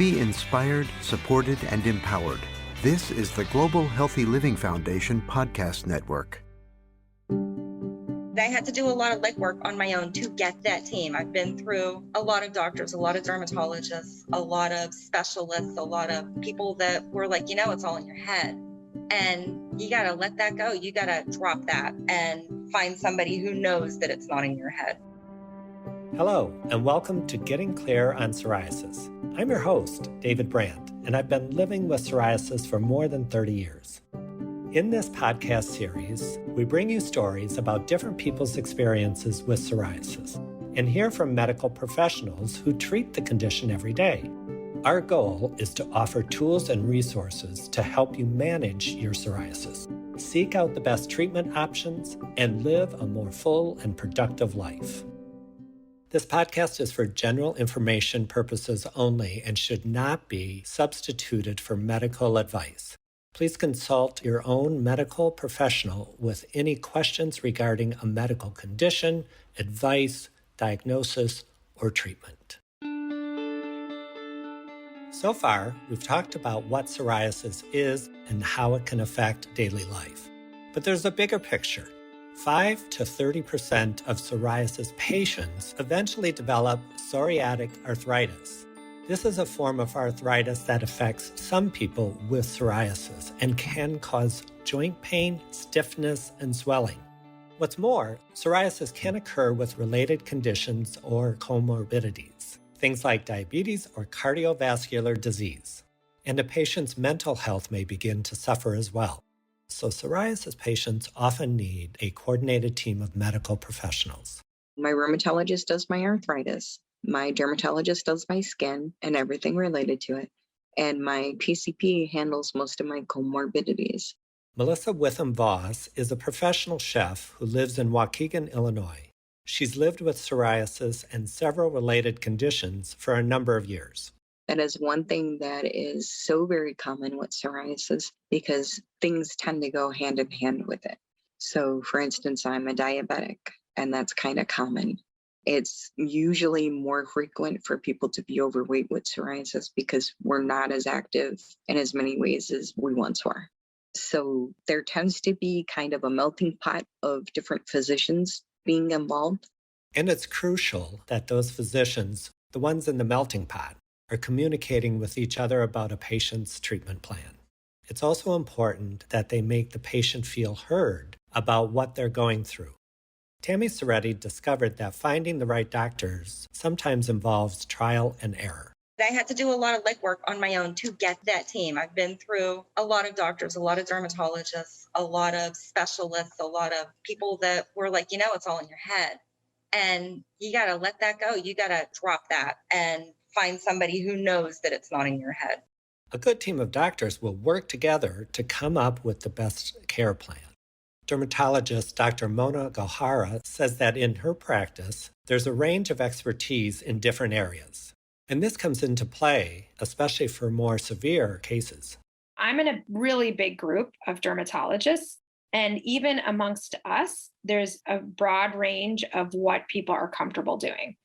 Be inspired, supported, and empowered. This is the Global Healthy Living Foundation podcast network. I had to do a lot of legwork on my own to get that team. I've been through a lot of doctors, a lot of dermatologists, a lot of specialists, a lot of people that were like, it's all in your head. And you got to let that go. You got to drop that and find somebody who knows that it's not in your head. Hello, and welcome to Getting Clear on Psoriasis. I'm your host, David Brandt, and I've been living with psoriasis for more than 30 years. In this podcast series, we bring you stories about different people's experiences with psoriasis and hear from medical professionals who treat the condition every day. Our goal is to offer tools and resources to help you manage your psoriasis, seek out the best treatment options, and live a more full and productive life. This podcast is for general information purposes only and should not be substituted for medical advice. Please consult your own medical professional with any questions regarding a medical condition, advice, diagnosis, or treatment. So far, we've talked about what psoriasis is and how it can affect daily life. But there's a bigger picture. 5 to 30% of psoriasis patients eventually develop psoriatic arthritis. This is a form of arthritis that affects some people with psoriasis and can cause joint pain, stiffness, and swelling. What's more, psoriasis can occur with related conditions or comorbidities, things like diabetes or cardiovascular disease. And a patient's mental health may begin to suffer as well. So psoriasis patients often need a coordinated team of medical professionals. My rheumatologist does my arthritis. My dermatologist does my skin and everything related to it. And my PCP handles most of my comorbidities. Melissa Witham-Voss is a professional chef who lives in Waukegan, Illinois. She's lived with psoriasis and several related conditions for a number of years. That is one thing that is so very common with psoriasis because things tend to go hand in hand with it. So, for instance, I'm a diabetic, and that's kind of common. It's usually more frequent for people to be overweight with psoriasis because we're not as active in as many ways as we once were. So there tends to be kind of a melting pot of different physicians being involved. And it's crucial that those physicians, the ones in the melting pot, are communicating with each other about a patient's treatment plan. It's also important that they make the patient feel heard about what they're going through. Tammy Soretti discovered that finding the right doctors sometimes involves trial and error. I had to do a lot of legwork on my own to get that team. I've been through a lot of doctors, a lot of dermatologists, a lot of specialists, a lot of people that were like, it's all in your head. And you got to let that go. You got to drop that and find somebody who knows that it's not in your head. A good team of doctors will work together to come up with the best care plan. Dermatologist Dr. Mona Galhara says that in her practice, there's a range of expertise in different areas. And this comes into play, especially for more severe cases. I'm in a really big group of dermatologists. And even amongst us, there's a broad range of what people are comfortable doing.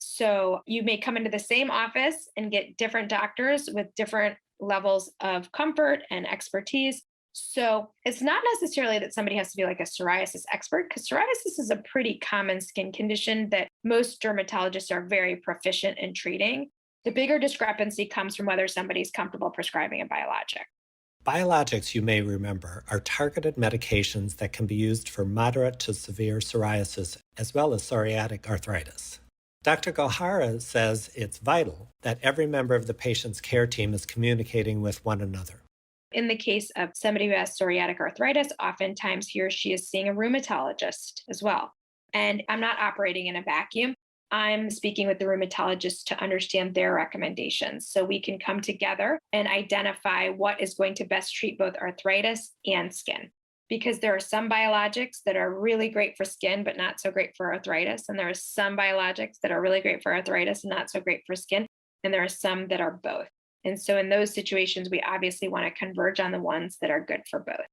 So you may come into the same office and get different doctors with different levels of comfort and expertise. So it's not necessarily that somebody has to be like a psoriasis expert, because psoriasis is a pretty common skin condition that most dermatologists are very proficient in treating. The bigger discrepancy comes from whether somebody's comfortable prescribing a biologic. Biologics, you may remember, are targeted medications that can be used for moderate to severe psoriasis as well as psoriatic arthritis. Dr. Galhara says it's vital that every member of the patient's care team is communicating with one another. In the case of somebody who has psoriatic arthritis, oftentimes he or she is seeing a rheumatologist as well. And I'm not operating in a vacuum. I'm speaking with the rheumatologist to understand their recommendations so we can come together and identify what is going to best treat both arthritis and skin. Because there are some biologics that are really great for skin, but not so great for arthritis. And there are some biologics that are really great for arthritis and not so great for skin. And there are some that are both. And so in those situations, we obviously want to converge on the ones that are good for both.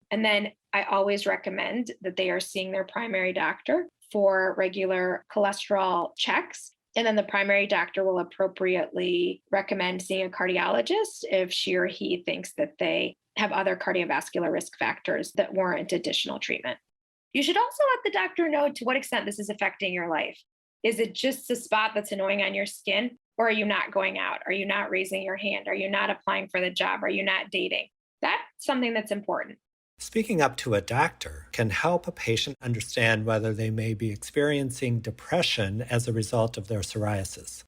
And then I always recommend that they are seeing their primary doctor for regular cholesterol checks And then the primary doctor will appropriately recommend seeing a cardiologist if she or he thinks that they have other cardiovascular risk factors that warrant additional treatment. You should also let the doctor know to what extent this is affecting your life. Is it just a spot that's annoying on your skin? Or are you not going out? Are you not raising your hand? Are you not applying for the job? Are you not dating? That's something that's important. Speaking up to a doctor can help a patient understand whether they may be experiencing depression as a result of their psoriasis.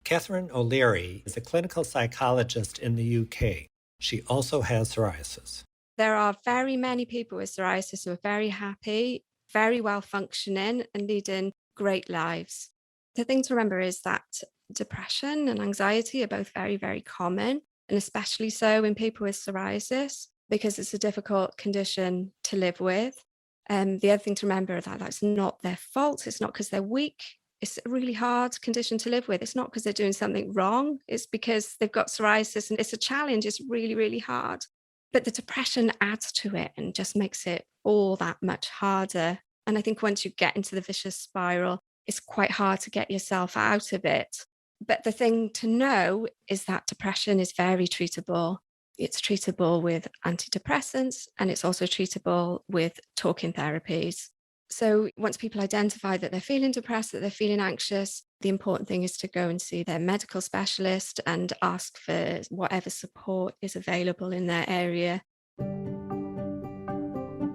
Catherine O'Leary is a clinical psychologist in the UK. She also has psoriasis. There are very many people with psoriasis who are very happy, very well functioning, and leading great lives. The thing to remember is that depression and anxiety are both very, very common, and especially so in people with psoriasis, because it's a difficult condition to live with. The other thing to remember is that that's not their fault. It's not because they're weak. It's a really hard condition to live with. It's not because they're doing something wrong. It's because they've got psoriasis and it's a challenge. It's really, really hard. But the depression adds to it and just makes it all that much harder. And I think once you get into the vicious spiral, it's quite hard to get yourself out of it. But the thing to know is that depression is very treatable. It's treatable with antidepressants, and it's also treatable with talking therapies. So once people identify that they're feeling depressed, that they're feeling anxious, the important thing is to go and see their medical specialist and ask for whatever support is available in their area.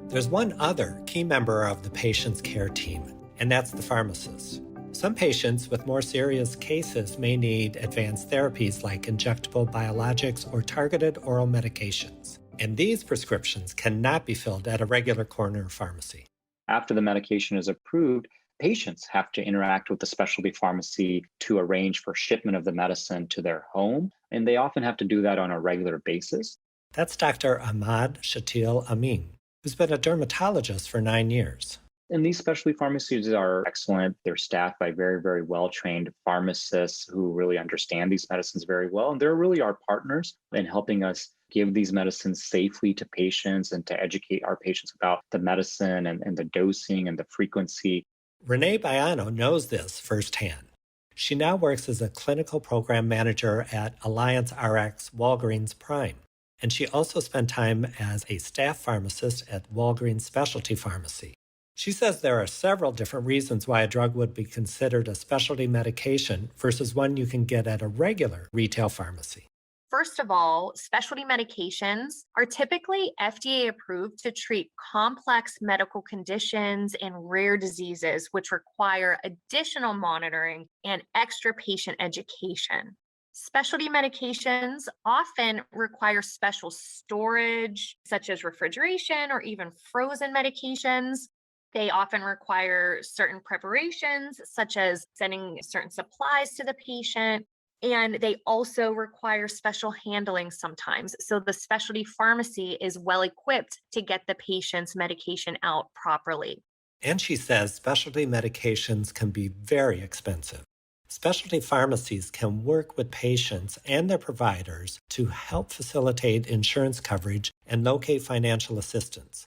There's one other key member of the patient's care team, and that's the pharmacist. Some patients with more serious cases may need advanced therapies like injectable biologics or targeted oral medications. And these prescriptions cannot be filled at a regular corner pharmacy. After the medication is approved, patients have to interact with the specialty pharmacy to arrange for shipment of the medicine to their home, and they often have to do that on a regular basis. That's Dr. Ahmad Shatil Amin, who's been a dermatologist for 9 years. And these specialty pharmacies are excellent. They're staffed by very, very well-trained pharmacists who really understand these medicines very well. And they're really our partners in helping us give these medicines safely to patients and to educate our patients about the medicine and the dosing and the frequency. Renee Baiano knows this firsthand. She now works as a clinical program manager at Alliance RX Walgreens Prime. And she also spent time as a staff pharmacist at Walgreens Specialty Pharmacy. She says there are several different reasons why a drug would be considered a specialty medication versus one you can get at a regular retail pharmacy. First of all, specialty medications are typically FDA approved to treat complex medical conditions and rare diseases, which require additional monitoring and extra patient education. Specialty medications often require special storage, such as refrigeration or even frozen medications. They often require certain preparations, such as sending certain supplies to the patient. And they also require special handling sometimes. So the specialty pharmacy is well equipped to get the patient's medication out properly. And she says specialty medications can be very expensive. Specialty pharmacies can work with patients and their providers to help facilitate insurance coverage and locate financial assistance.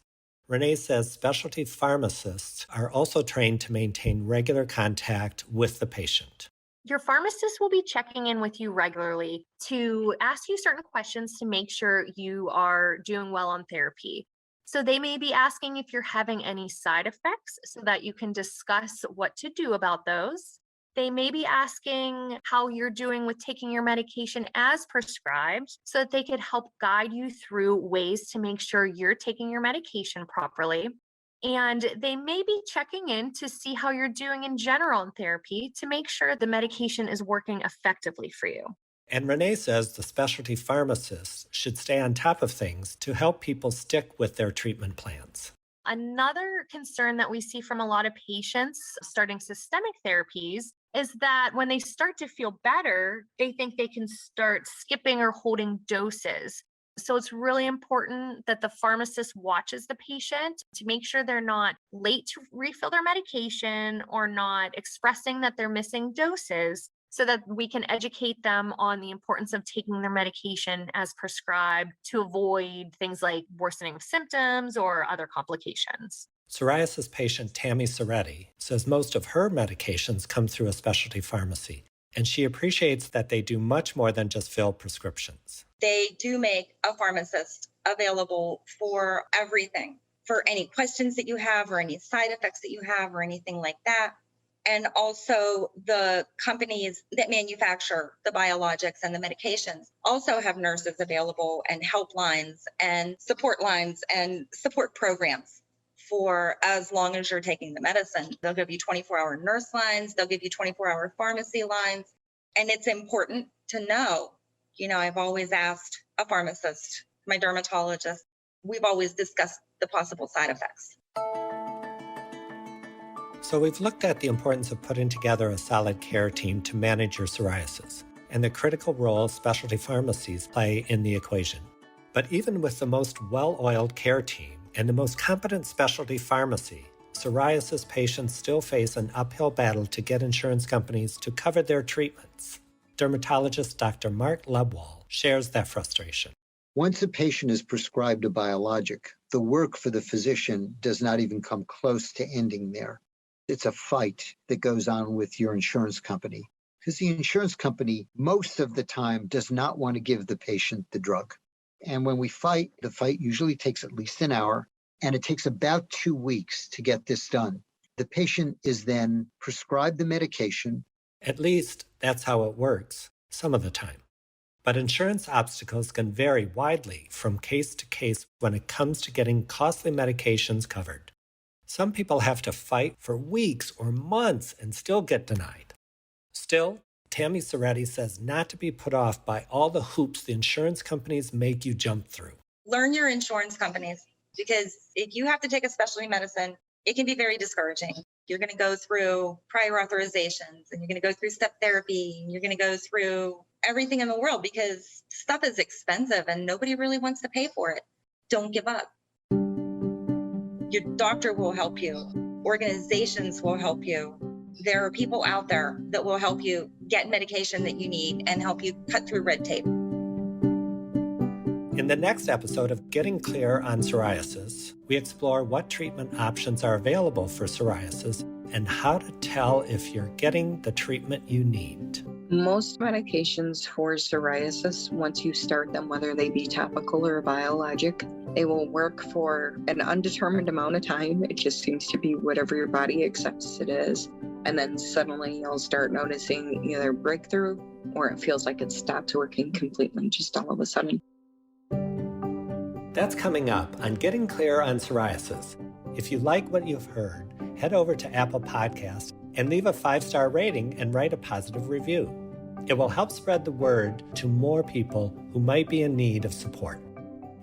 Renee says specialty pharmacists are also trained to maintain regular contact with the patient. Your pharmacist will be checking in with you regularly to ask you certain questions to make sure you are doing well on therapy. So they may be asking if you're having any side effects so that you can discuss what to do about those. They may be asking how you're doing with taking your medication as prescribed so that they could help guide you through ways to make sure you're taking your medication properly. And they may be checking in to see how you're doing in general in therapy to make sure the medication is working effectively for you. And Renee says the specialty pharmacists should stay on top of things to help people stick with their treatment plans. Another concern that we see from a lot of patients starting systemic therapies is that when they start to feel better, they think they can start skipping or holding doses. So it's really important that the pharmacist watches the patient to make sure they're not late to refill their medication or not expressing that they're missing doses, so that we can educate them on the importance of taking their medication as prescribed to avoid things like worsening of symptoms or other complications. Psoriasis patient Tammy Soretti says most of her medications come through a specialty pharmacy, and she appreciates that they do much more than just fill prescriptions. They do make a pharmacist available for everything, for any questions that you have or any side effects that you have or anything like that. And also the companies that manufacture the biologics and the medications also have nurses available and helplines and support lines and support programs for as long as you're taking the medicine. They'll give you 24-hour nurse lines, they'll give you 24-hour pharmacy lines. And it's important to know, I've always asked a pharmacist, my dermatologist, we've always discussed the possible side effects. So we've looked at the importance of putting together a solid care team to manage your psoriasis and the critical role specialty pharmacies play in the equation. But even with the most well-oiled care team and the most competent specialty pharmacy, psoriasis patients still face an uphill battle to get insurance companies to cover their treatments. Dermatologist Dr. Mark Lebwall shares that frustration. Once a patient is prescribed a biologic, the work for the physician does not even come close to ending there. It's a fight that goes on with your insurance company because the insurance company most of the time does not want to give the patient the drug. And when we fight, the fight usually takes at least an hour, and it takes about 2 weeks to get this done. The patient is then prescribed the medication. At least that's how it works, some of the time. But insurance obstacles can vary widely from case to case when it comes to getting costly medications covered. Some people have to fight for weeks or months and still get denied. Still, Tammy Soretti says not to be put off by all the hoops the insurance companies make you jump through. Learn your insurance companies, because if you have to take a specialty medicine, it can be very discouraging. You're going to go through prior authorizations, and you're going to go through step therapy, and you're going to go through everything in the world because stuff is expensive and nobody really wants to pay for it. Don't give up. Your doctor will help you. Organizations will help you. There are people out there that will help you get medication that you need and help you cut through red tape. In the next episode of Getting Clear on Psoriasis, we explore what treatment options are available for psoriasis and how to tell if you're getting the treatment you need. Most medications for psoriasis, once you start them, whether they be topical or biologic, they will work for an undetermined amount of time. It just seems to be whatever your body accepts it is. And then suddenly you'll start noticing either breakthrough or it feels like it stopped working completely just all of a sudden. That's coming up on Getting Clear on Psoriasis. If you like what you've heard, head over to Apple Podcasts and leave a 5-star rating and write a positive review. It will help spread the word to more people who might be in need of support.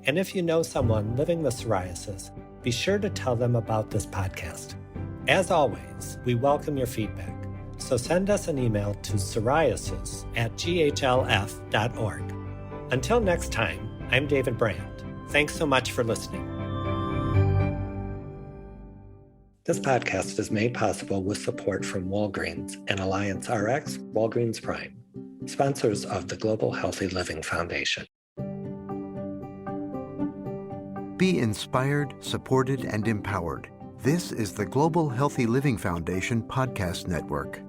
And if you know someone living with psoriasis, be sure to tell them about this podcast. As always, we welcome your feedback. So send us an email to psoriasis@ghlf.org. Until next time, I'm David Brandt. Thanks so much for listening. This podcast is made possible with support from Walgreens and Alliance RX Walgreens Prime, sponsors of the Global Healthy Living Foundation. Be inspired, supported, and empowered. This is the Global Healthy Living Foundation podcast network.